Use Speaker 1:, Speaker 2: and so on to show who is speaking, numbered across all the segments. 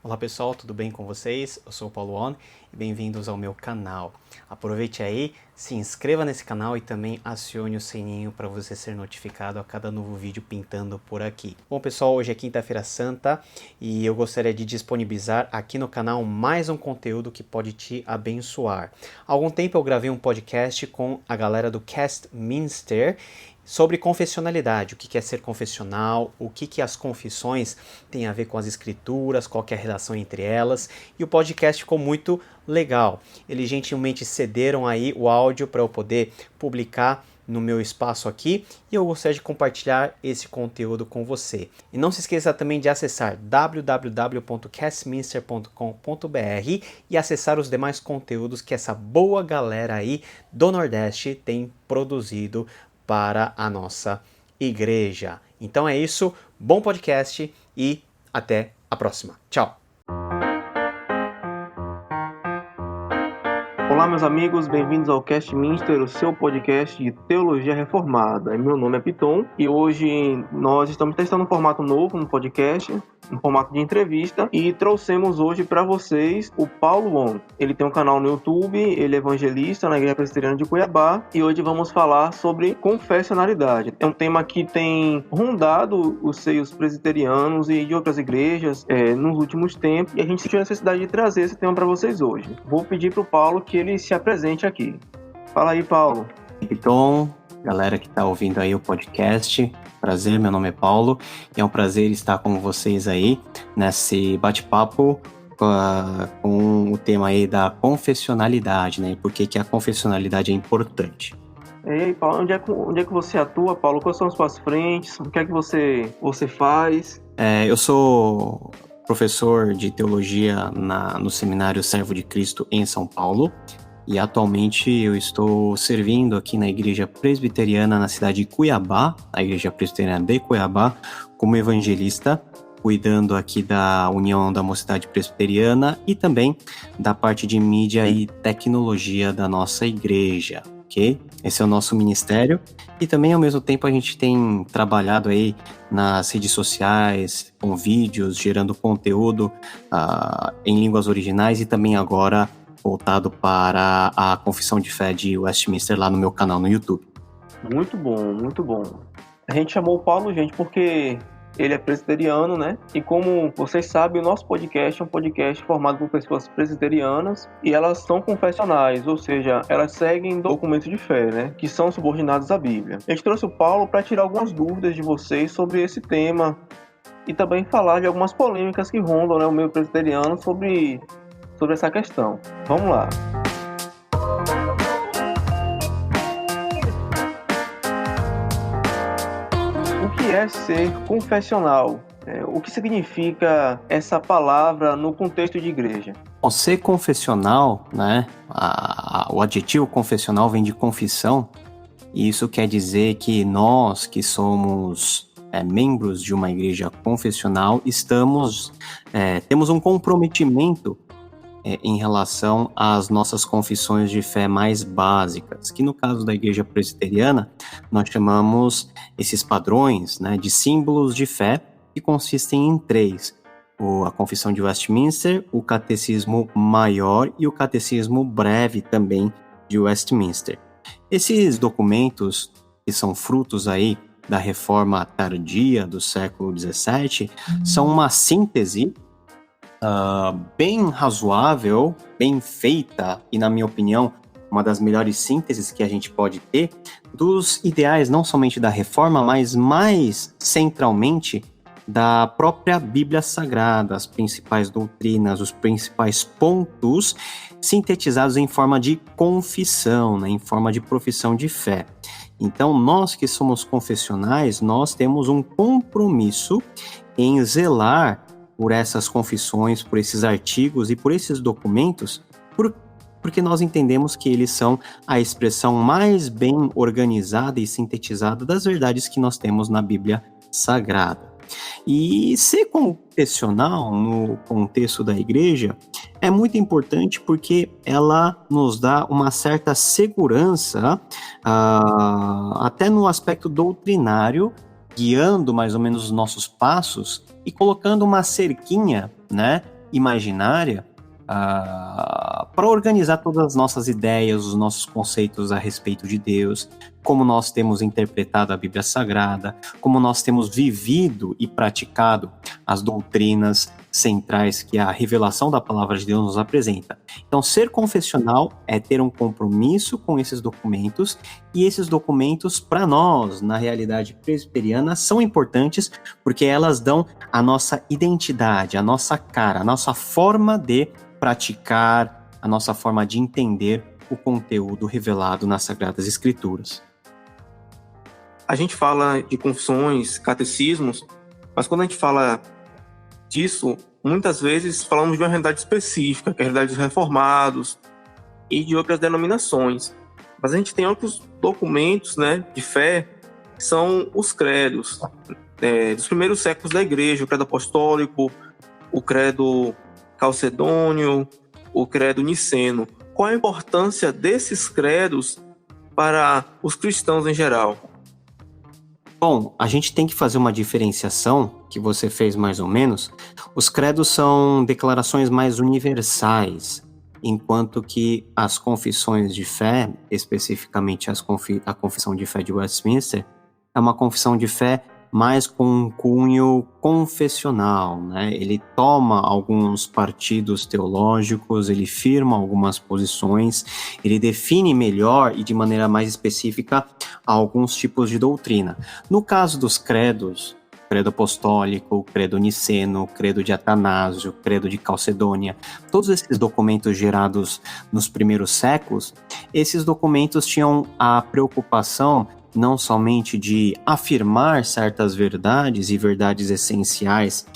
Speaker 1: Olá pessoal, tudo bem com vocês? Eu sou o Paulo On e bem-vindos ao meu canal. Aproveite aí, se inscreva nesse canal e também acione o sininho para você ser notificado a cada novo vídeo pintando por aqui. Bom pessoal, hoje é quinta-feira santa e eu gostaria de disponibilizar aqui no canal mais um conteúdo que pode te abençoar. Há algum tempo eu gravei um podcast com a galera do Castminster sobre confessionalidade, o que é ser confessional, o que as confissões têm a ver com as escrituras, qual que é a relação entre elas, e o podcast ficou muito legal. Eles gentilmente cederam aí o áudio para eu poder publicar no meu espaço aqui, e eu gostaria de compartilhar esse conteúdo com você. E não se esqueça também de acessar www.castminster.com.br e acessar os demais conteúdos que essa boa galera aí do Nordeste tem produzido para a nossa igreja. Então é isso, bom podcast e até a próxima. Tchau!
Speaker 2: Olá meus amigos, bem-vindos ao Castminster, o seu podcast de teologia reformada. Meu nome é Piton e hoje nós estamos testando um formato novo no podcast, um formato de entrevista, e trouxemos hoje para vocês o Paulo On. Ele tem um canal no YouTube, ele é evangelista na Igreja Presbiteriana de Cuiabá e hoje vamos falar sobre confessionalidade. É um tema que tem rondado os seios presbiterianos e de outras igrejas nos últimos tempos, e a gente sentiu a necessidade de trazer esse tema para vocês hoje. Vou pedir para o Paulo que ele se apresente aqui. Fala aí, Paulo.
Speaker 1: Então, galera que está ouvindo aí o podcast, prazer, meu nome é Paulo e é um prazer estar com vocês aí nesse bate-papo com o tema aí da confessionalidade, né? Por que a confessionalidade é importante.
Speaker 2: E aí, Paulo, onde é que você atua, Paulo? Quais são as suas frentes? O que é que você faz?
Speaker 1: Eu sou professor de teologia no Seminário Servo de Cristo em São Paulo e atualmente eu estou servindo aqui na Igreja Presbiteriana na cidade de Cuiabá, a Igreja Presbiteriana de Cuiabá, como evangelista, cuidando aqui da União da Mocidade Presbiteriana e também da parte de mídia e tecnologia da nossa igreja. Okay? Esse é o nosso ministério e também ao mesmo tempo a gente tem trabalhado aí nas redes sociais, com vídeos, gerando conteúdo em línguas originais e também agora voltado para a Confissão de Fé de Westminster lá no meu canal no YouTube.
Speaker 2: Muito bom, muito bom. A gente chamou o Paulo, gente, porque ele é presbiteriano, né? E como vocês sabem, o nosso podcast é um podcast formado por pessoas presbiterianas e elas são confessionais, ou seja, elas seguem documentos de fé, né? Que são subordinados à Bíblia. A gente trouxe o Paulo para tirar algumas dúvidas de vocês sobre esse tema e também falar de algumas polêmicas que rondam, né, o meio presbiteriano sobre essa questão. Vamos lá. O que é ser confessional? O que significa essa palavra no contexto de igreja?
Speaker 1: Bom, ser confessional, né? O adjetivo confessional vem de confissão, e isso quer dizer que nós que somos membros de uma igreja confessional temos um comprometimento em relação às nossas confissões de fé mais básicas, que no caso da Igreja Presbiteriana, nós chamamos esses padrões, né, de símbolos de fé, que consistem em 3. A Confissão de Westminster, o Catecismo Maior e o Catecismo Breve também de Westminster. Esses documentos, que são frutos aí da reforma tardia do século XVII, são uma síntese bem razoável, bem feita e, na minha opinião, uma das melhores sínteses que a gente pode ter dos ideais não somente da reforma, mas mais centralmente da própria Bíblia Sagrada, as principais doutrinas, os principais pontos sintetizados em forma de confissão, né, em forma de profissão de fé. Então, nós que somos confessionais, nós temos um compromisso em zelar por essas confissões, por esses artigos e por esses documentos, porque nós entendemos que eles são a expressão mais bem organizada e sintetizada das verdades que nós temos na Bíblia Sagrada. E ser confessional no contexto da igreja é muito importante porque ela nos dá uma certa segurança, até no aspecto doutrinário, guiando mais ou menos os nossos passos e colocando uma cerquinha, né, imaginária para organizar todas as nossas ideias, os nossos conceitos a respeito de Deus, como nós temos interpretado a Bíblia Sagrada, como nós temos vivido e praticado as doutrinas centrais que a revelação da Palavra de Deus nos apresenta. Então, ser confessional é ter um compromisso com esses documentos, e esses documentos, para nós, na realidade presbiteriana, são importantes porque elas dão a nossa identidade, a nossa cara, a nossa forma de praticar, a nossa forma de entender o conteúdo revelado nas Sagradas Escrituras.
Speaker 2: A gente fala de confissões, catecismos, mas quando a gente fala disso, muitas vezes falamos de uma realidade específica, que é a realidade dos reformados e de outras denominações. Mas a gente tem outros documentos, né, de fé, que são os credos dos primeiros séculos da igreja, o credo apostólico, o credo calcedônio, o credo niceno. Qual a importância desses credos para os cristãos em geral?
Speaker 1: Bom, a gente tem que fazer uma diferenciação, que você fez mais ou menos. Os credos são declarações mais universais, enquanto que as confissões de fé, especificamente a confissão de fé de Westminster, é uma confissão de fé mais com um cunho confessional, né? Ele toma alguns partidos teológicos, ele firma algumas posições, ele define melhor e de maneira mais específica alguns tipos de doutrina. No caso dos credos, credo apostólico, credo niceno, credo de Atanásio, credo de Calcedônia, todos esses documentos gerados nos primeiros séculos, esses documentos tinham a preocupação não somente de afirmar certas verdades e verdades essenciais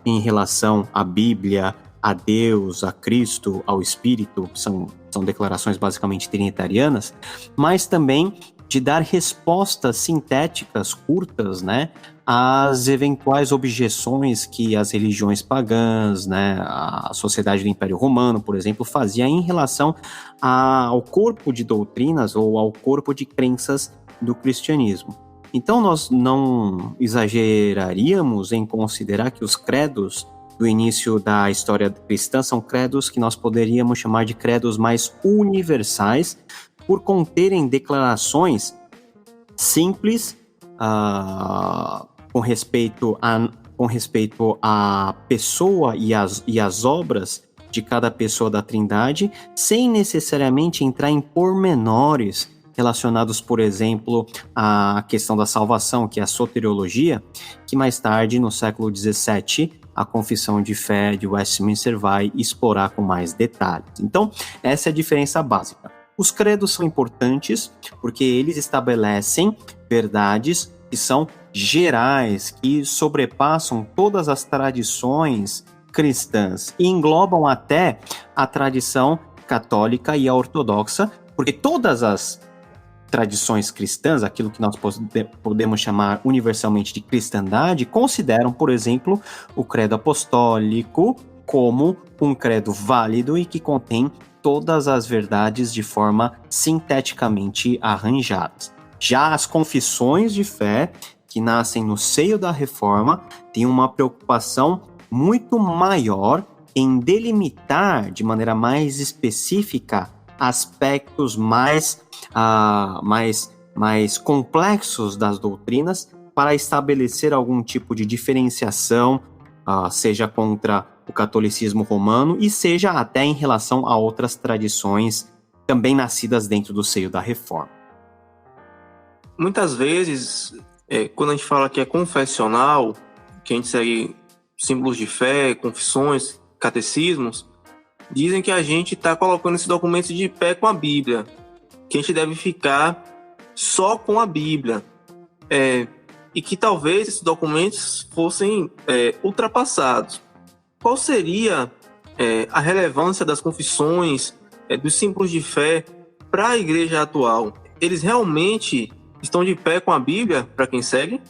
Speaker 1: em relação à Bíblia, a Deus, a Cristo, ao Espírito, são declarações basicamente trinitarianas, mas também de dar respostas sintéticas, curtas, né, às eventuais objeções que as religiões pagãs, né, a sociedade do Império Romano, por exemplo, fazia em relação ao corpo de doutrinas ou ao corpo de crenças do cristianismo. Então nós não exageraríamos em considerar que os credos do início da história cristã são credos que nós poderíamos chamar de credos mais universais, por conterem declarações simples com respeito à pessoa e às obras de cada pessoa da Trindade, sem necessariamente entrar em pormenores relacionados, por exemplo, à questão da salvação, que é a soteriologia, que mais tarde, no século XVII, a Confissão de Fé de Westminster vai explorar com mais detalhes. Então, essa é a diferença básica. Os credos são importantes porque eles estabelecem verdades que são gerais, que sobrepassam todas as tradições cristãs e englobam até a tradição católica e a ortodoxa, porque todas as tradições cristãs, aquilo que nós podemos chamar universalmente de cristandade, consideram, por exemplo, o credo apostólico como um credo válido e que contém todas as verdades de forma sinteticamente arranjadas. Já as confissões de fé, que nascem no seio da Reforma, têm uma preocupação muito maior em delimitar de maneira mais específica aspectos mais complexos das doutrinas para estabelecer algum tipo de diferenciação, seja contra o catolicismo romano e seja até em relação a outras tradições também nascidas dentro do seio da Reforma.
Speaker 2: Muitas vezes, quando a gente fala que é confessional, que a gente segue símbolos de fé, confissões, catecismos, dizem que a gente está colocando esses documentos de pé com a Bíblia, que a gente deve ficar só com a Bíblia, e que talvez esses documentos fossem ultrapassados. Qual seria a relevância das confissões, dos símbolos de fé para a igreja atual? Eles realmente estão de pé com a Bíblia para quem segue?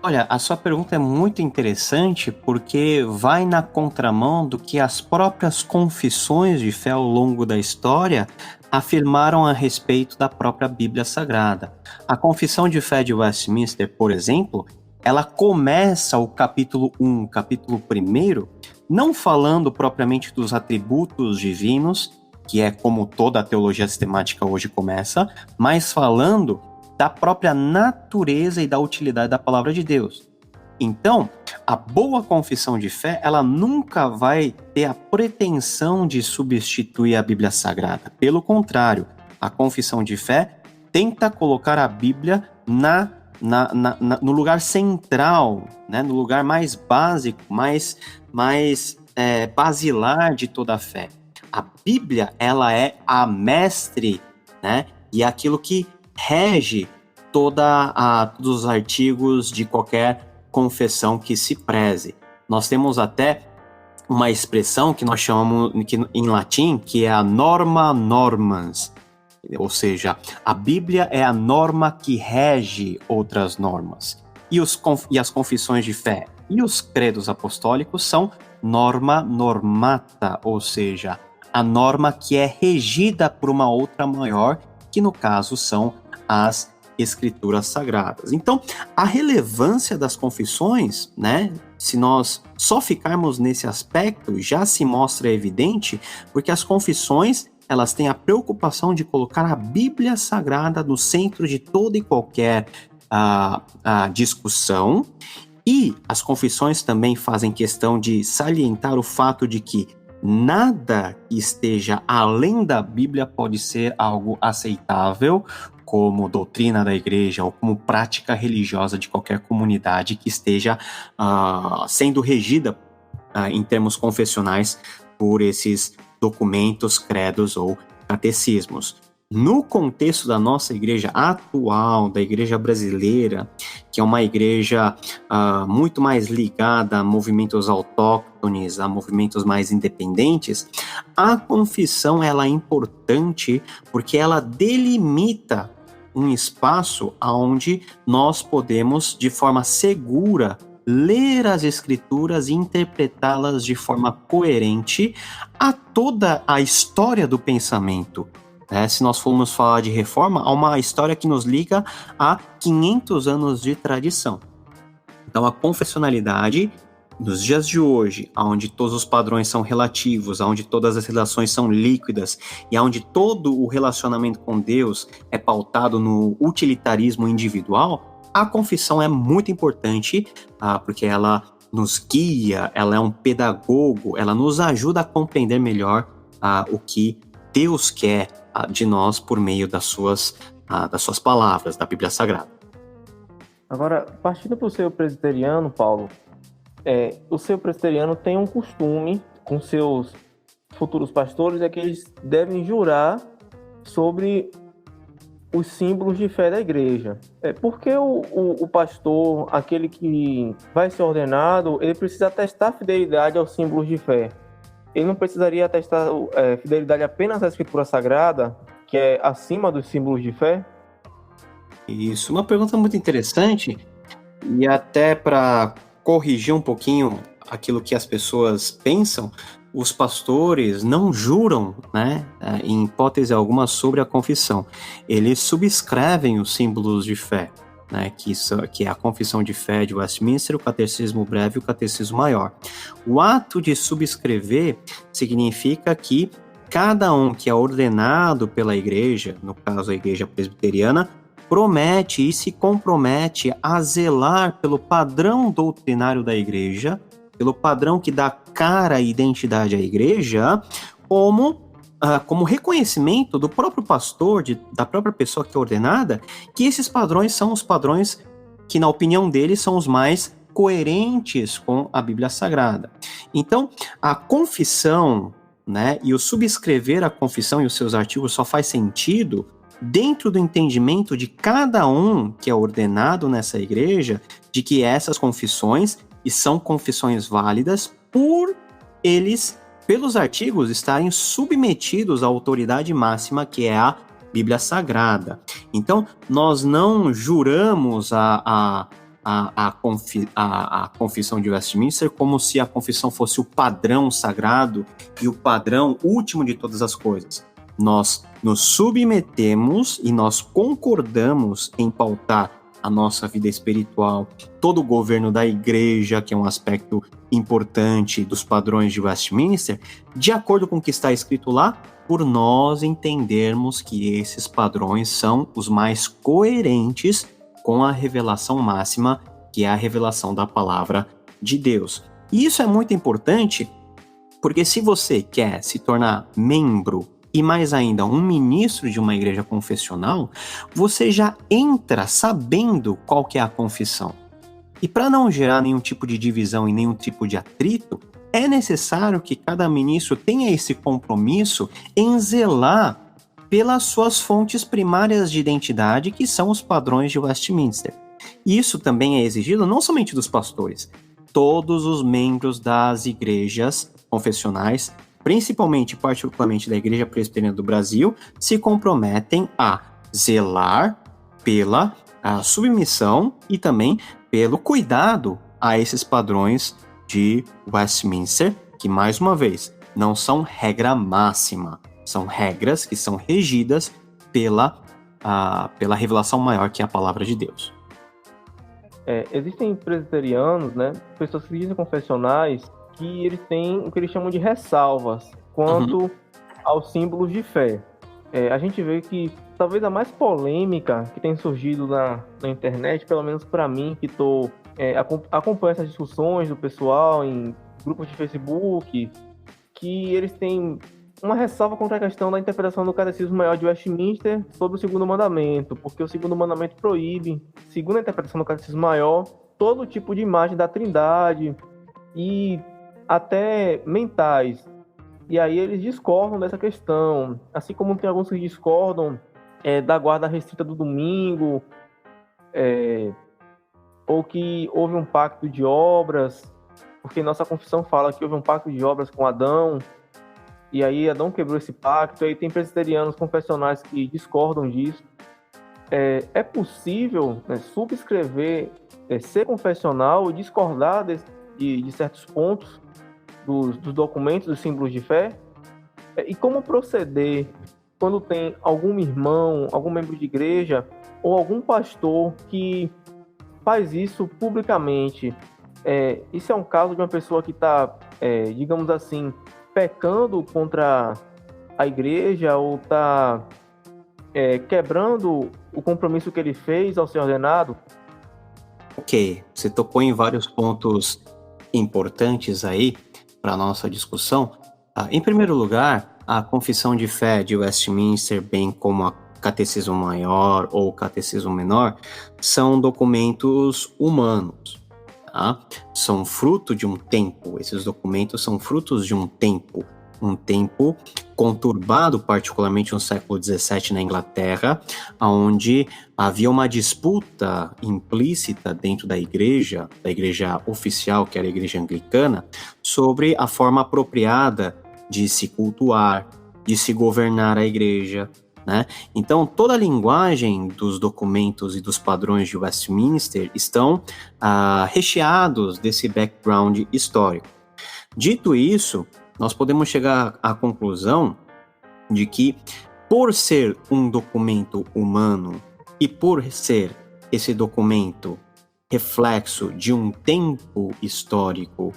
Speaker 1: Olha, a sua pergunta é muito interessante porque vai na contramão do que as próprias confissões de fé ao longo da história afirmaram a respeito da própria Bíblia Sagrada. A Confissão de Fé de Westminster, por exemplo, ela começa o capítulo 1, capítulo 1, não falando propriamente dos atributos divinos, que é como toda a teologia sistemática hoje começa, mas falando da própria natureza e da utilidade da palavra de Deus. Então, a boa confissão de fé, ela nunca vai ter a pretensão de substituir a Bíblia Sagrada. Pelo contrário, a confissão de fé tenta colocar a Bíblia no lugar central, né? No lugar mais básico, mais basilar de toda a fé. A Bíblia, ela é a mestre, né? E aquilo que rege todos os artigos de qualquer confissão que se preze. Nós temos até uma expressão que nós chamamos em latim, que é a norma normans, ou seja, a Bíblia é a norma que rege outras normas. E as confissões de fé e os credos apostólicos são norma normata, ou seja, a norma que é regida por uma outra maior, que no caso são as Escrituras Sagradas. Então, a relevância das confissões, né, se nós só ficarmos nesse aspecto, já se mostra evidente, porque as confissões, elas têm a preocupação de colocar a Bíblia Sagrada no centro de toda e qualquer discussão, e as confissões também fazem questão de salientar o fato de que nada que esteja além da Bíblia pode ser algo aceitável como doutrina da igreja ou como prática religiosa de qualquer comunidade que esteja sendo regida em termos confessionais por esses documentos, credos ou catecismos. No contexto da nossa igreja atual, da igreja brasileira, que é uma igreja muito mais ligada a movimentos autóctones, a movimentos mais independentes, a confissão ela é importante porque ela delimita um espaço onde nós podemos, de forma segura, ler as Escrituras e interpretá-las de forma coerente a toda a história do pensamento. Se nós formos falar de reforma, há uma história que nos liga a 500 anos de tradição. Então, a confessionalidade, nos dias de hoje, onde todos os padrões são relativos, onde todas as relações são líquidas e onde todo o relacionamento com Deus é pautado no utilitarismo individual, a confissão é muito importante, porque ela nos guia, ela é um pedagogo, ela nos ajuda a compreender melhor o que Deus quer de nós por meio das suas palavras, da Bíblia Sagrada.
Speaker 2: Agora, partindo para o seio presbiteriano, Paulo, o seio presbiteriano tem um costume com seus futuros pastores, é que eles devem jurar sobre os símbolos de fé da igreja. Porque o pastor, aquele que vai ser ordenado, ele precisa atestar fidelidade aos símbolos de fé. Ele não precisaria atestar fidelidade apenas à Escritura Sagrada, que é acima dos símbolos de fé?
Speaker 1: Isso, uma pergunta muito interessante, e até para corrigir um pouquinho aquilo que as pessoas pensam, os pastores não juram, né, em hipótese alguma, sobre a confissão. Eles subscrevem os símbolos de fé, né, que é a confissão de fé de Westminster, o catecismo breve e o catecismo maior. O ato de subscrever significa que cada um que é ordenado pela igreja, no caso a igreja presbiteriana, promete e se compromete a zelar pelo padrão doutrinário da igreja, pelo padrão que dá cara e identidade à igreja, como reconhecimento do próprio pastor, da própria pessoa que é ordenada, que esses padrões são os padrões que, na opinião deles, são os mais coerentes com a Bíblia Sagrada. Então, a confissão, né, e o subscrever a confissão e os seus artigos só faz sentido dentro do entendimento de cada um que é ordenado nessa igreja, de que essas confissões, e são confissões válidas, por eles, pelos artigos, estarem submetidos à autoridade máxima, que é a Bíblia Sagrada. Então, nós não juramos a confissão de Westminster como se a confissão fosse o padrão sagrado e o padrão último de todas as coisas. Nós nos submetemos e nós concordamos em pautar a nossa vida espiritual, todo o governo da igreja, que é um aspecto importante dos padrões de Westminster, de acordo com o que está escrito lá, por nós entendermos que esses padrões são os mais coerentes com a revelação máxima, que é a revelação da palavra de Deus. E isso é muito importante, porque se você quer se tornar membro e mais ainda um ministro de uma igreja confessional, você já entra sabendo qual que é a confissão. E para não gerar nenhum tipo de divisão e nenhum tipo de atrito, é necessário que cada ministro tenha esse compromisso em zelar pelas suas fontes primárias de identidade, que são os padrões de Westminster. Isso também é exigido não somente dos pastores, todos os membros das igrejas confessionais, principalmente, particularmente da Igreja Presbiteriana do Brasil, se comprometem a zelar pela submissão e também pelo cuidado a esses padrões de Westminster, que, mais uma vez, não são regra máxima, são regras que são regidas pela revelação maior, que é a palavra de Deus.
Speaker 2: Existem presbiterianos, né, pessoas que dizem confessionais, que eles têm o que eles chamam de ressalvas quanto aos símbolos de fé. A gente vê que talvez a mais polêmica que tem surgido na internet, pelo menos para mim, que acompanho essas discussões do pessoal em grupos de Facebook, que eles têm uma ressalva contra a questão da interpretação do Catecismo Maior de Westminster sobre o segundo mandamento, porque o segundo mandamento proíbe, segundo a interpretação do Catecismo Maior, todo tipo de imagem da Trindade e até mentais. E aí eles discordam dessa questão, assim como tem alguns que discordam da guarda restrita do domingo, ou que houve um pacto de obras, porque nossa confissão fala que houve um pacto de obras com Adão, e aí Adão quebrou esse pacto. Aí tem presbiterianos confessionais que discordam disso. É possível, né, subscrever, ser confessional e discordar de certos pontos dos documentos, dos símbolos de fé? E como proceder quando tem algum irmão, algum membro de igreja ou algum pastor que faz isso publicamente? Isso é um caso de uma pessoa que está, digamos assim, pecando contra a igreja ou está quebrando o compromisso que ele fez ao ser ordenado?
Speaker 1: Ok, você tocou em vários pontos importantes aí para a nossa discussão. Em primeiro lugar, a Confissão de Fé de Westminster, bem como a Catecismo Maior ou Catecismo Menor, são documentos humanos. Tá? São fruto de um tempo, esses documentos são frutos de um tempo conturbado, particularmente no século XVII na Inglaterra, onde havia uma disputa implícita dentro da igreja oficial, que era a igreja anglicana, sobre a forma apropriada de se cultuar, de se governar a igreja, né? Então, toda a linguagem dos documentos e dos padrões de Westminster estão recheados desse background histórico. Dito isso, nós podemos chegar à conclusão de que, por ser um documento humano e por ser esse documento reflexo de um tempo histórico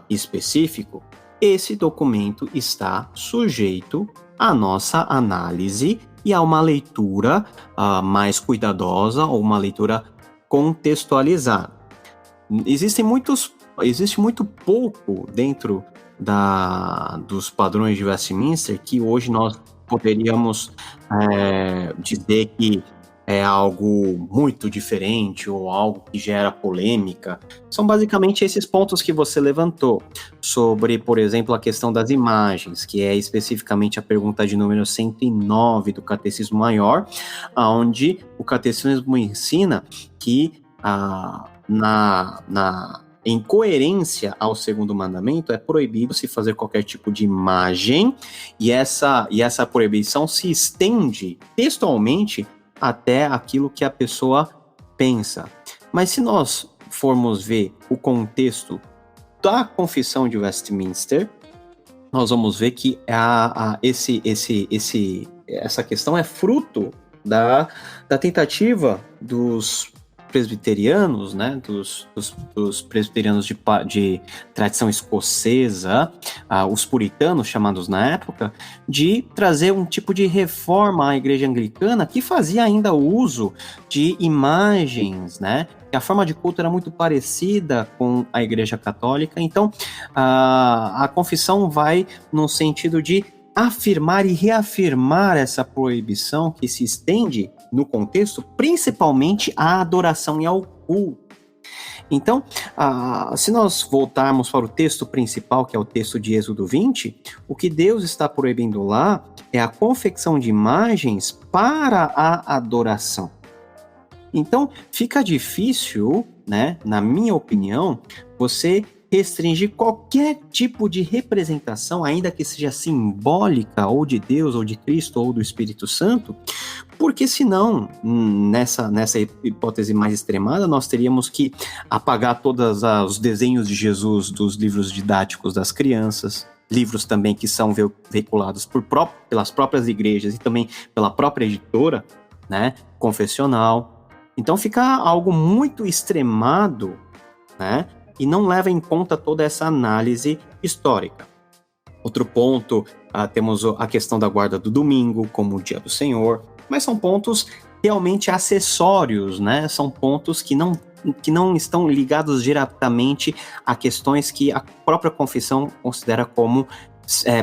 Speaker 1: específico, esse documento está sujeito à nossa análise e a uma leitura mais cuidadosa ou uma leitura contextualizada. Existe muito pouco dentro dos padrões de Westminster que hoje nós poderíamos dizer que é algo muito diferente ou algo que gera polêmica. São basicamente esses pontos que você levantou sobre, por exemplo, a questão das imagens, que é especificamente a pergunta de número 109 do Catecismo Maior, onde o Catecismo ensina que em coerência ao segundo mandamento, é proibido se fazer qualquer tipo de imagem, e essa proibição se estende textualmente até aquilo que a pessoa pensa. Mas se nós formos ver o contexto da Confissão de Westminster, nós vamos ver que essa questão é fruto da tentativa dos presbiterianos, né, dos presbiterianos de tradição escocesa, os puritanos chamados na época, de trazer um tipo de reforma à igreja anglicana que fazia ainda uso de imagens, né? A forma de culto era muito parecida com a igreja católica, então a confissão vai no sentido de afirmar e reafirmar essa proibição que se estende no contexto, principalmente à adoração e ao culto. Então, se nós voltarmos para o texto principal, que é o texto de Êxodo 20, o que Deus está proibindo lá é a confecção de imagens para a adoração. Então, fica difícil, né, na minha opinião, você restringir qualquer tipo de representação, ainda que seja simbólica, ou de Deus, ou de Cristo, ou do Espírito Santo, porque senão, nessa hipótese mais extremada, nós teríamos que apagar todos os desenhos de Jesus dos livros didáticos das crianças, livros também que são veiculados pelas próprias igrejas e também pela própria editora, né, confessional. Então fica algo muito extremado, né? E não leva em conta toda essa análise histórica. Outro ponto, temos a questão da guarda do domingo, como o dia do Senhor, mas são pontos realmente acessórios, né? São pontos que não estão ligados diretamente a questões que a própria confissão considera como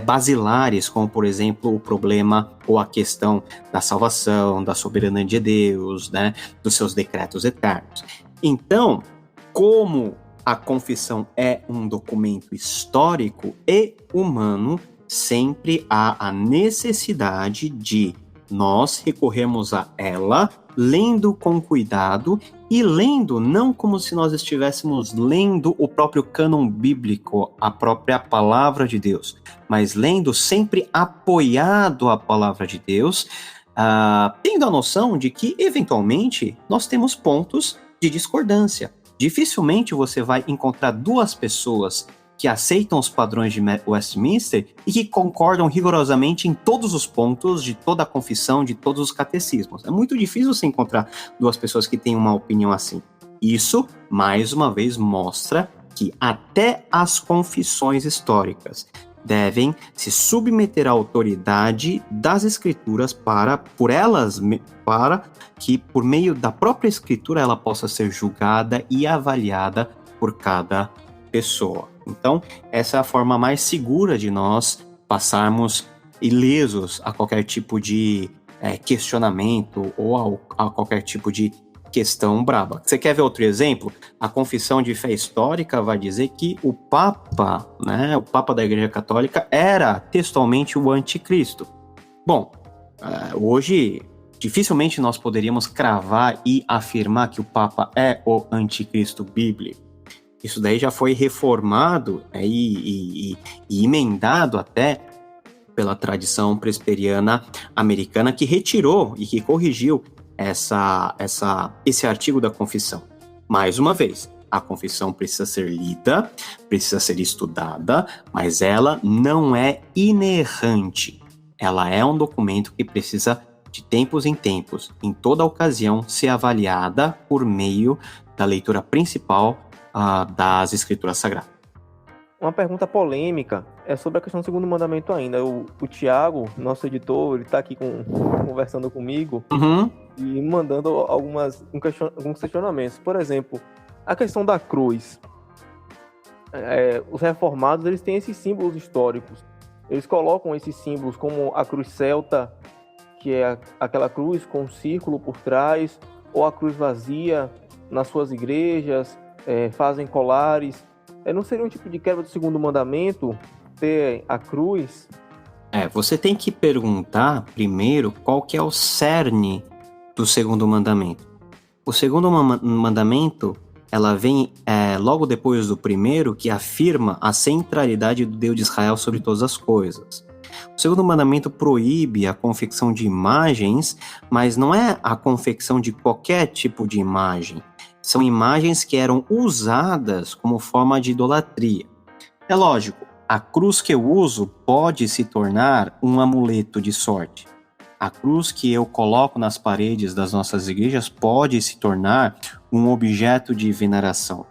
Speaker 1: basilares, como, por exemplo, o problema ou a questão da salvação, da soberania de Deus, né, dos seus decretos eternos. Então, como a confissão é um documento histórico e humano, sempre há a necessidade de nós recorrermos a ela, lendo com cuidado e lendo não como se nós estivéssemos lendo o próprio cânon bíblico, a própria palavra de Deus, mas lendo sempre apoiado à palavra de Deus, tendo a noção de que, eventualmente, nós temos pontos de discordância. Dificilmente você vai encontrar duas pessoas que aceitam os padrões de Westminster e que concordam rigorosamente em todos os pontos de toda a confissão, de todos os catecismos. É muito difícil você encontrar duas pessoas que têm uma opinião assim. Isso, mais uma vez, mostra que até as confissões históricas devem se submeter à autoridade das escrituras para que, por meio da própria escritura, ela possa ser julgada e avaliada por cada pessoa. Então, essa é a forma mais segura de nós passarmos ilesos a qualquer tipo de questionamento ou a qualquer tipo de questão braba. Você quer ver outro exemplo? A confissão de fé histórica vai dizer que o Papa, né, o Papa da Igreja Católica era textualmente o anticristo. Bom, hoje dificilmente nós poderíamos cravar e afirmar que o Papa é o anticristo bíblico. Isso daí já foi reformado e emendado até pela tradição presbiteriana americana, que retirou e que corrigiu esse artigo da confissão. Mais uma vez, a confissão precisa ser lida, precisa ser estudada, mas ela não é inerrante. Ela é um documento que precisa, de tempos em tempos, em toda ocasião, ser avaliada por meio da leitura principal das Escrituras Sagradas.
Speaker 2: Uma pergunta polêmica é sobre a questão do segundo mandamento ainda. O Tiago, nosso editor, ele está aqui conversando comigo e mandando alguns questionamentos. Por exemplo, a questão da cruz. Os reformados, eles têm esses símbolos históricos. Eles colocam esses símbolos como a cruz celta, que é aquela cruz com um círculo por trás, ou a cruz vazia nas suas igrejas, fazem colares. Não seria um tipo de quebra do segundo mandamento ter a cruz?
Speaker 1: Você tem que perguntar primeiro qual que é o cerne do segundo mandamento. O segundo mandamento, ela vem logo depois do primeiro, que afirma a centralidade do Deus de Israel sobre todas as coisas. O segundo mandamento proíbe a confecção de imagens, mas não é a confecção de qualquer tipo de imagem. São imagens que eram usadas como forma de idolatria. É lógico, a cruz que eu uso pode se tornar um amuleto de sorte. A cruz que eu coloco nas paredes das nossas igrejas pode se tornar um objeto de veneração,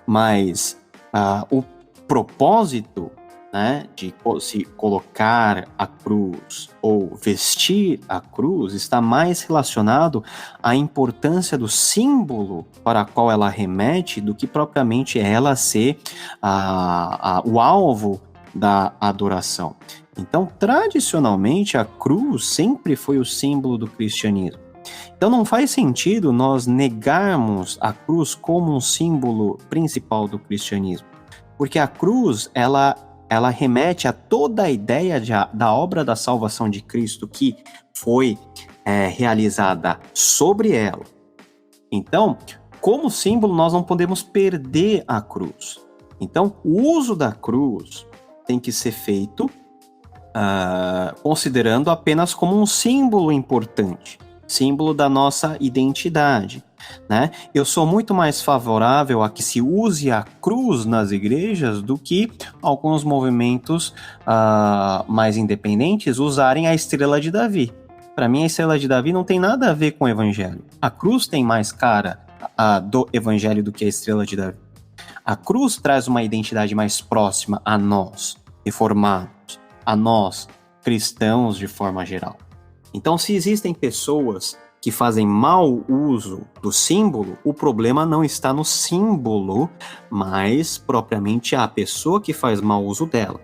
Speaker 1: mas o propósito, né, de se colocar a cruz ou vestir a cruz está mais relacionado à importância do símbolo para qual ela remete do que propriamente ela ser o alvo da adoração. Então, tradicionalmente, a cruz sempre foi o símbolo do cristianismo. Então não faz sentido nós negarmos a cruz como um símbolo principal do cristianismo, porque a cruz, ela remete a toda a ideia da obra da salvação de Cristo que foi realizada sobre ela. Então, como símbolo, nós não podemos perder a cruz. Então, o uso da cruz tem que ser feito considerando apenas como um símbolo importante, símbolo da nossa identidade, né? Eu sou muito mais favorável a que se use a cruz nas igrejas do que alguns movimentos mais independentes usarem a estrela de Davi. Para mim, a estrela de Davi não tem nada a ver com o evangelho. A cruz tem mais cara do evangelho do que a estrela de Davi. A cruz traz uma identidade mais próxima a nós, reformados, a nós, cristãos de forma geral. Então, se existem pessoas que fazem mau uso do símbolo, o problema não está no símbolo, mas propriamente a pessoa que faz mau uso dela.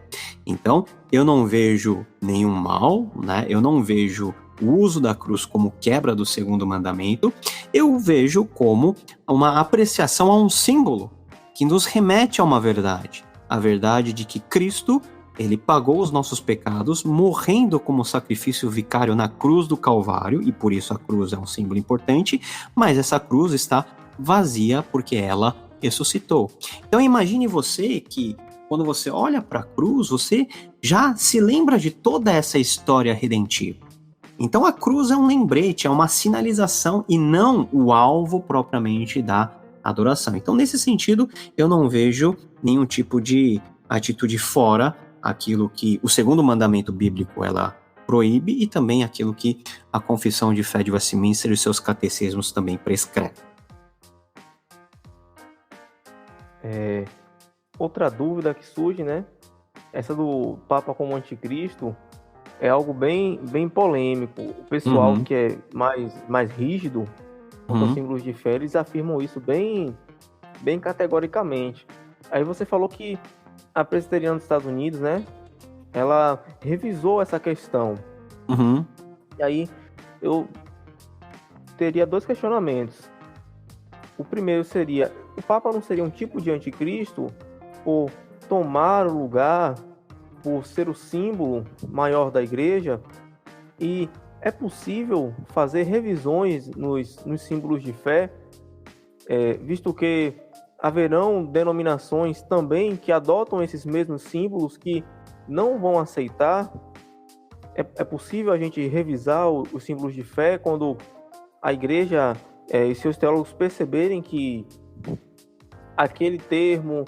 Speaker 1: Então, eu não vejo nenhum mal, né? Eu não vejo o uso da cruz como quebra do segundo mandamento, eu vejo como uma apreciação a um símbolo que nos remete a uma verdade, a verdade de que Cristo, ele pagou os nossos pecados, morrendo como sacrifício vicário na cruz do Calvário, e por isso a cruz é um símbolo importante, mas essa cruz está vazia porque ela ressuscitou. Então imagine você que, quando você olha para a cruz, você já se lembra de toda essa história redentiva. Então a cruz é um lembrete, é uma sinalização e não o alvo propriamente da adoração. Então, nesse sentido, eu não vejo nenhum tipo de atitude fora aquilo que o segundo mandamento bíblico ela proíbe e também aquilo que a Confissão de Fé de Westminster e seus catecismos também prescrevem.
Speaker 2: Outra dúvida que surge, né? Essa do Papa como anticristo é algo bem polêmico. O pessoal que é mais rígido com os símbolos de fé, eles afirmam isso bem categoricamente. Aí você falou que a presbiteriana dos Estados Unidos, né, ela revisou essa questão. E aí eu teria dois questionamentos. O primeiro seria, o Papa não seria um tipo de anticristo por tomar o lugar, por ser o símbolo maior da igreja? E é possível fazer revisões nos símbolos de fé, visto que haverão denominações também que adotam esses mesmos símbolos que não vão aceitar? É possível a gente revisar os símbolos de fé quando a igreja e seus teólogos perceberem que aquele termo,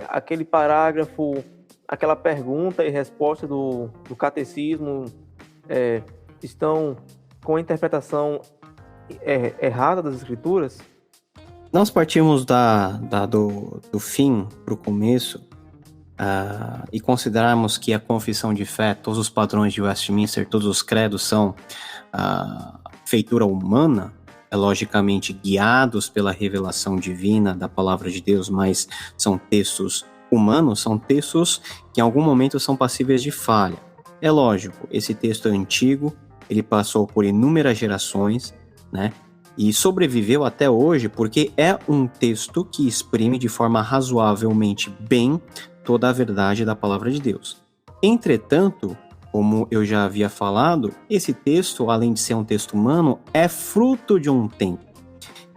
Speaker 2: aquele parágrafo, aquela pergunta e resposta do catecismo estão com a interpretação errada das escrituras?
Speaker 1: Nós partimos do fim para o começo e considerarmos que a confissão de fé, todos os padrões de Westminster, todos os credos são feitura humana, logicamente guiados pela revelação divina da palavra de Deus, mas são textos humanos, são textos que em algum momento são passíveis de falha. É lógico, esse texto é antigo, ele passou por inúmeras gerações, né? E sobreviveu até hoje porque é um texto que exprime de forma razoavelmente bem toda a verdade da palavra de Deus. Entretanto, como eu já havia falado, esse texto, além de ser um texto humano, é fruto de um tempo.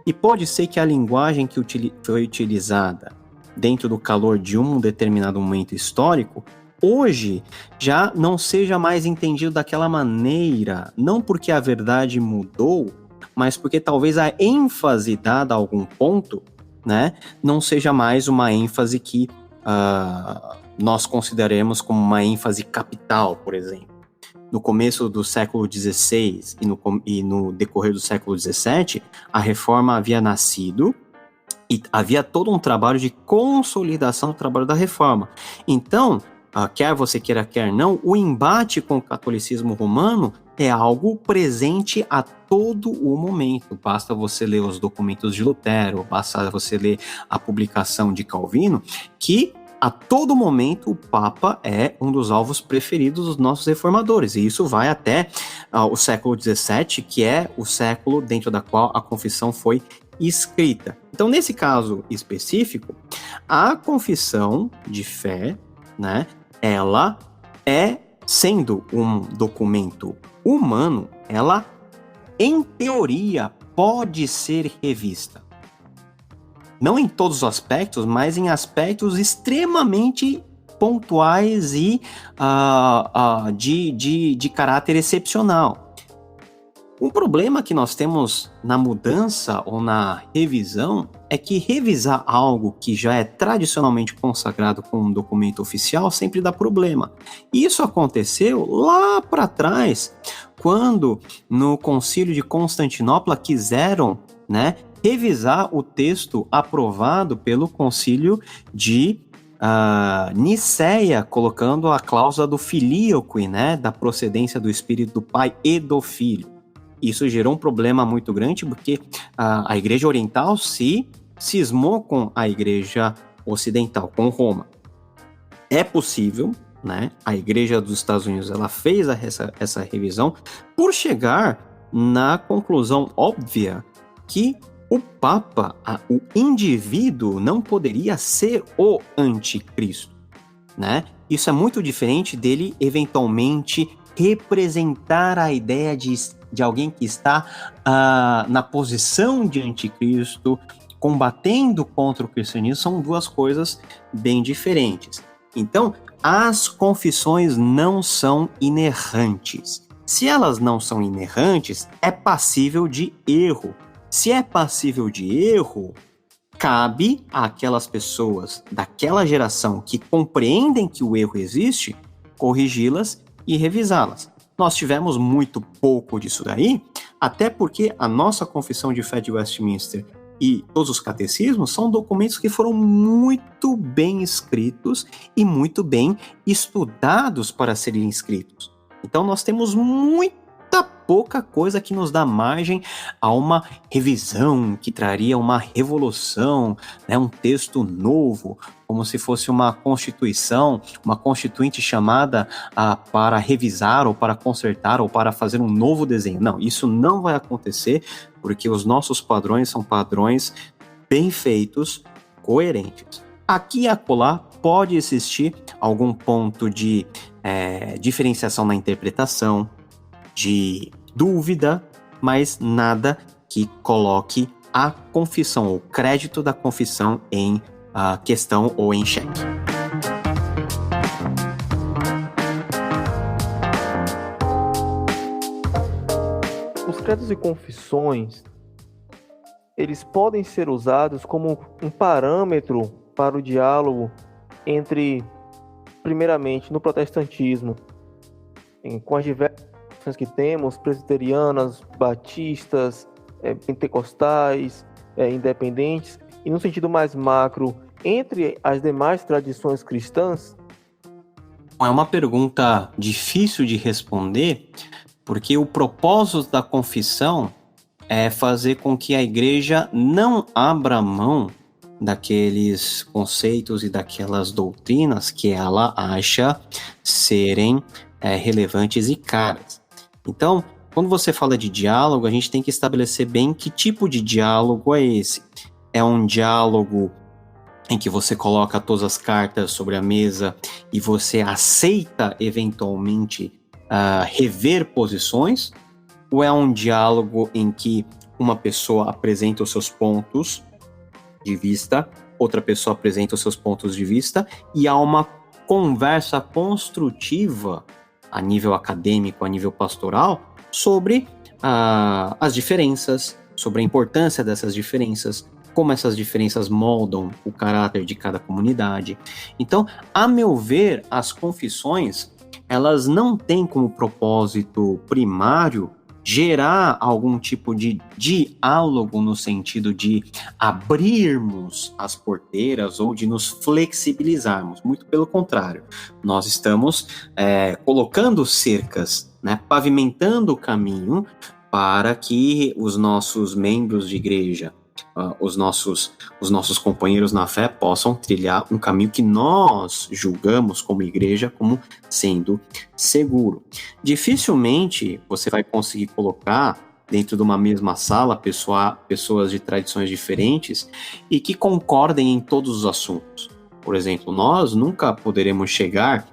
Speaker 1: E pode ser que a linguagem que foi utilizada dentro do calor de um determinado momento histórico, hoje já não seja mais entendido daquela maneira, não porque a verdade mudou, mas porque talvez a ênfase dada a algum ponto, né, não seja mais uma ênfase que nós consideremos como uma ênfase capital, por exemplo. no começo do século XVI e no decorrer do século XVII, a reforma havia nascido e havia todo um trabalho de consolidação do trabalho da reforma. Então, quer você queira, quer não, o embate com o catolicismo romano é algo presente a todo o momento. Basta você ler os documentos de Lutero, basta você ler a publicação de Calvino, que a todo momento o Papa é um dos alvos preferidos dos nossos reformadores, e isso vai até o século XVII, que é o século dentro da qual a confissão foi escrita. Então, nesse caso específico, a confissão de fé, né, ela sendo um documento humano, ela, em teoria, pode ser revista. Não em todos os aspectos, mas em aspectos extremamente pontuais e de caráter excepcional. Um problema que nós temos na mudança ou na revisão é que revisar algo que já é tradicionalmente consagrado como um documento oficial sempre dá problema. E isso aconteceu lá para trás, quando no Concílio de Constantinopla quiseram, né, revisar o texto aprovado pelo Concílio de Nicéia, colocando a cláusula do filíoque, né, da procedência do Espírito do Pai e do Filho. Isso gerou um problema muito grande, porque a Igreja Oriental se cismou com a Igreja Ocidental, com Roma. É possível, né? A Igreja dos Estados Unidos ela fez essa revisão por chegar na conclusão óbvia que o Papa, o indivíduo, não poderia ser o anticristo, né? Isso é muito diferente dele, eventualmente, representar a ideia de alguém que está na posição de anticristo, combatendo contra o cristianismo. São duas coisas bem diferentes. Então, as confissões não são inerrantes. Se elas não são inerrantes, é passível de erro. Se é passível de erro, cabe àquelas pessoas daquela geração que compreendem que o erro existe, corrigi-las e revisá-las. Nós tivemos muito pouco disso daí, até porque a nossa Confissão de Fé de Westminster e todos os catecismos são documentos que foram muito bem escritos e muito bem estudados para serem escritos. Então nós temos muita pouca coisa que nos dá margem a uma revisão que traria uma revolução, né, um texto novo, como se fosse uma constituição, uma constituinte chamada para revisar ou para consertar ou para fazer um novo desenho. Não, isso não vai acontecer, porque os nossos padrões são padrões bem feitos, coerentes. Aqui e acolá pode existir algum ponto de diferenciação na interpretação, de dúvida, mas nada que coloque a confissão, o crédito da confissão em questão ou em xeque.
Speaker 2: Os credos e confissões, eles podem ser usados como um parâmetro para o diálogo entre, primeiramente, no protestantismo, com as diversas que temos, presbiterianas, batistas, pentecostais, independentes, e no sentido mais macro, entre as demais tradições cristãs?
Speaker 1: É uma pergunta difícil de responder, porque o propósito da confissão é fazer com que a igreja não abra mão daqueles conceitos e daquelas doutrinas que ela acha serem relevantes e caras. Então, quando você fala de diálogo, a gente tem que estabelecer bem que tipo de diálogo é esse. É um diálogo em que você coloca todas as cartas sobre a mesa e você aceita, eventualmente, rever posições? Ou é um diálogo em que uma pessoa apresenta os seus pontos de vista, outra pessoa apresenta os seus pontos de vista e há uma conversa construtiva a nível acadêmico, a nível pastoral, sobre as diferenças, sobre a importância dessas diferenças, como essas diferenças moldam o caráter de cada comunidade. Então, a meu ver, as confissões, elas não têm como propósito primário gerar algum tipo de diálogo no sentido de abrirmos as porteiras ou de nos flexibilizarmos. Muito pelo contrário, nós estamos colocando cercas, né, pavimentando o caminho para que os nossos membros de igreja, os nossos companheiros na fé possam trilhar um caminho que nós julgamos como igreja como sendo seguro. Dificilmente você vai conseguir colocar dentro de uma mesma sala pessoas de tradições diferentes e que concordem em todos os assuntos. Por exemplo, nós nunca poderemos chegar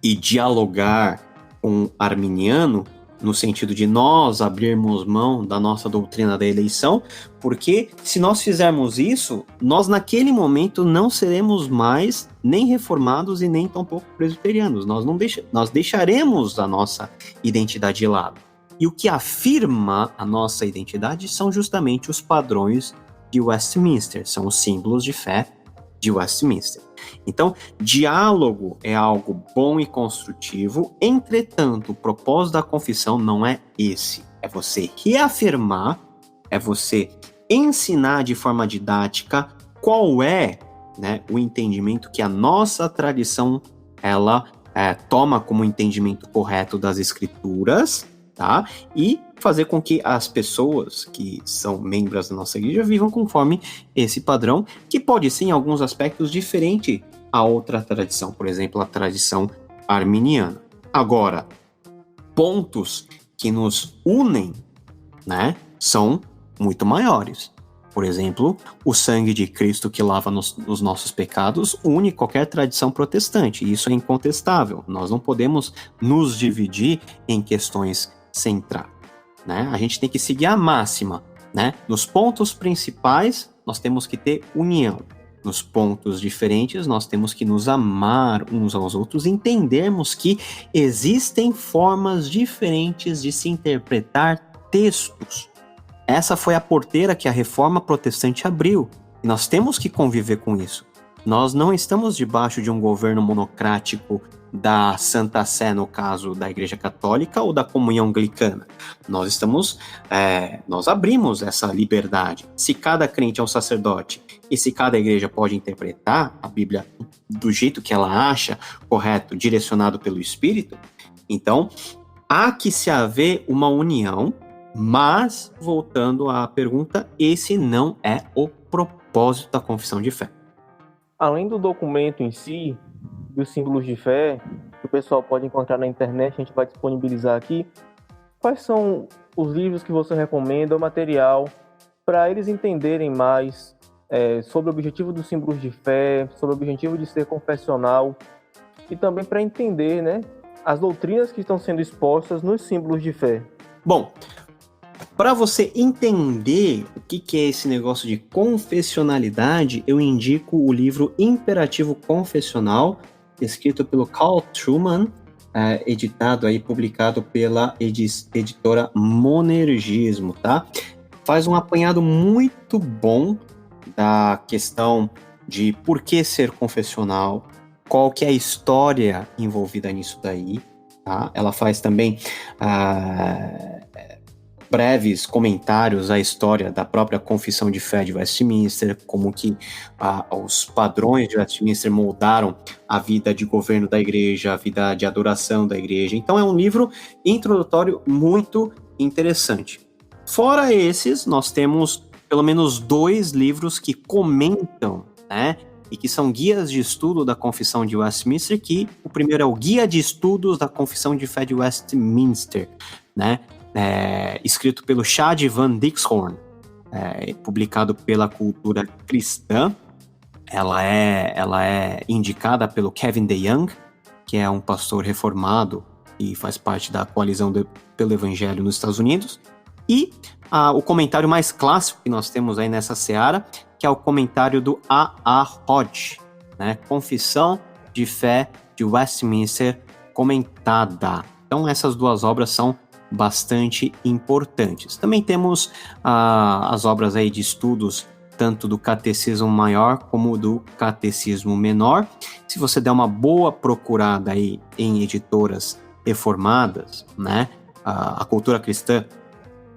Speaker 1: e dialogar com um arminiano no sentido de nós abrirmos mão da nossa doutrina da eleição, porque se nós fizermos isso, nós naquele momento não seremos mais nem reformados e nem tampouco presbiterianos. Nós deixaremos a nossa identidade de lado. E o que afirma a nossa identidade são justamente os padrões de Westminster, são os símbolos de fé de Westminster. Então, diálogo é algo bom e construtivo, entretanto, o propósito da confissão não é esse. É você reafirmar, é você ensinar de forma didática qual é, né, o entendimento que a nossa tradição ela toma como entendimento correto das escrituras, tá? E fazer com que as pessoas que são membros da nossa igreja vivam conforme esse padrão, que pode ser em alguns aspectos diferente a outra tradição, por exemplo, a tradição arminiana. Agora, pontos que nos unem, né, são muito maiores. Por exemplo, o sangue de Cristo que lava os nossos pecados une qualquer tradição protestante, e isso é incontestável. Nós não podemos nos dividir em questões centrais. Né? A gente tem que seguir a máxima, né? Nos pontos principais, nós temos que ter união. Nos pontos diferentes, nós temos que nos amar uns aos outros e entendermos que existem formas diferentes de se interpretar textos. Essa foi a porteira que a Reforma Protestante abriu. E nós temos que conviver com isso. Nós não estamos debaixo de um governo monocrático da Santa Sé, no caso da Igreja Católica, ou da Comunhão Anglicana. Nós abrimos essa liberdade. Se cada crente é um sacerdote e se cada igreja pode interpretar a Bíblia do jeito que ela acha correto, direcionado pelo Espírito, então há que se haver uma união, mas, voltando à pergunta, esse não é o propósito da confissão de fé.
Speaker 2: Além do documento em si, dos símbolos de fé, que o pessoal pode encontrar na internet, a gente vai disponibilizar aqui, quais são os livros que você recomenda, o material, para eles entenderem mais sobre o objetivo dos símbolos de fé, sobre o objetivo de ser confessional, e também para entender, né, as doutrinas que estão sendo expostas nos símbolos de fé?
Speaker 1: Bom, para você entender o que é esse negócio de confessionalidade, eu indico o livro Imperativo Confessional, escrito pelo Carl Trueman, editado aí, publicado pela editora Monergismo, tá? Faz um apanhado muito bom da questão de por que ser confessional, qual que é a história envolvida nisso daí, tá? Ela faz também breves comentários à história da própria confissão de fé de Westminster, como que os padrões de Westminster moldaram a vida de governo da igreja, a vida de adoração da igreja. Então é um livro introdutório muito interessante. Fora esses, nós temos pelo menos 2 livros que comentam, né, e que são guias de estudo da Confissão de Westminster, que o primeiro é o Guia de Estudos da Confissão de Fé de Westminster, né, escrito pelo Chad Van Dixhoorn, publicado pela Cultura Cristã. Ela é indicada pelo Kevin DeYoung, que é um pastor reformado e faz parte da coalizão pelo Evangelho nos Estados Unidos. E o comentário mais clássico que nós temos aí nessa seara, que é o comentário do A.A. Hodge, né? Confissão de Fé de Westminster comentada. Então essas 2 obras são bastante importantes. Também temos as obras aí de estudos tanto do Catecismo Maior como do Catecismo Menor. Se você der uma boa procurada aí em editoras reformadas, né? A Cultura Cristã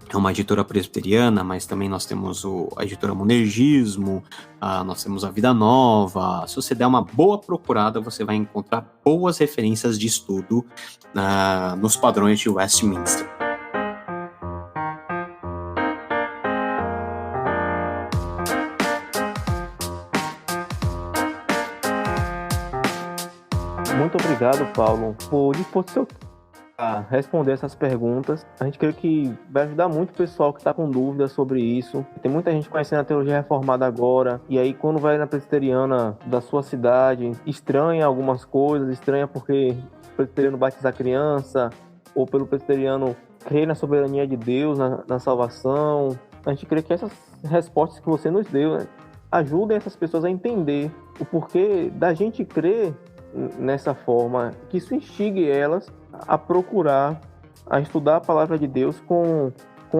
Speaker 1: é uma editora presbiteriana, mas também nós temos a editora Monergismo, nós temos a Vida Nova. Se você der uma boa procurada, você vai encontrar boas referências de estudo nos padrões de Westminster.
Speaker 2: Muito obrigado, Paulo, por dispor seu a responder essas perguntas. A gente crê que vai ajudar muito o pessoal que está com dúvidas sobre isso. Tem muita gente conhecendo a teologia reformada agora, e aí quando vai na presbiteriana da sua cidade, estranha algumas coisas, estranha porque o presbiteriano batiza a criança, ou pelo presbiteriano crer na soberania de Deus, na salvação. A gente crê que essas respostas que você nos deu, né, ajudem essas pessoas a entender o porquê da gente crer nessa forma, que isso instigue elas a procurar, a estudar a palavra de Deus com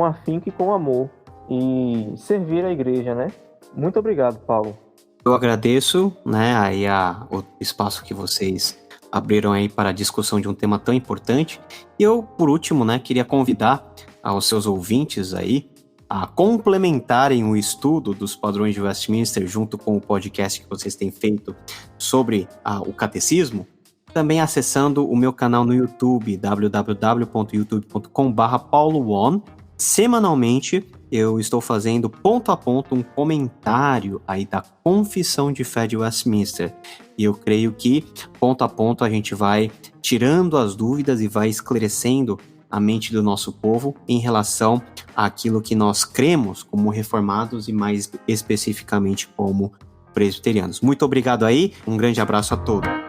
Speaker 2: afinco e com amor e servir a igreja, né? Muito obrigado, Paulo.
Speaker 1: Eu agradeço, né, aí o espaço que vocês abriram aí para a discussão de um tema tão importante. E eu, por último, né, queria convidar aos seus ouvintes aí a complementarem o estudo dos padrões de Westminster junto com o podcast que vocês têm feito sobre o catecismo, também acessando o meu canal no YouTube, www.youtube.com/pauloone. Semanalmente, eu estou fazendo ponto a ponto um comentário aí da Confissão de Fé de Westminster. E eu creio que, ponto a ponto, a gente vai tirando as dúvidas e vai esclarecendo a mente do nosso povo em relação àquilo que nós cremos como reformados e mais especificamente como presbiterianos. Muito obrigado aí, um grande abraço a todos.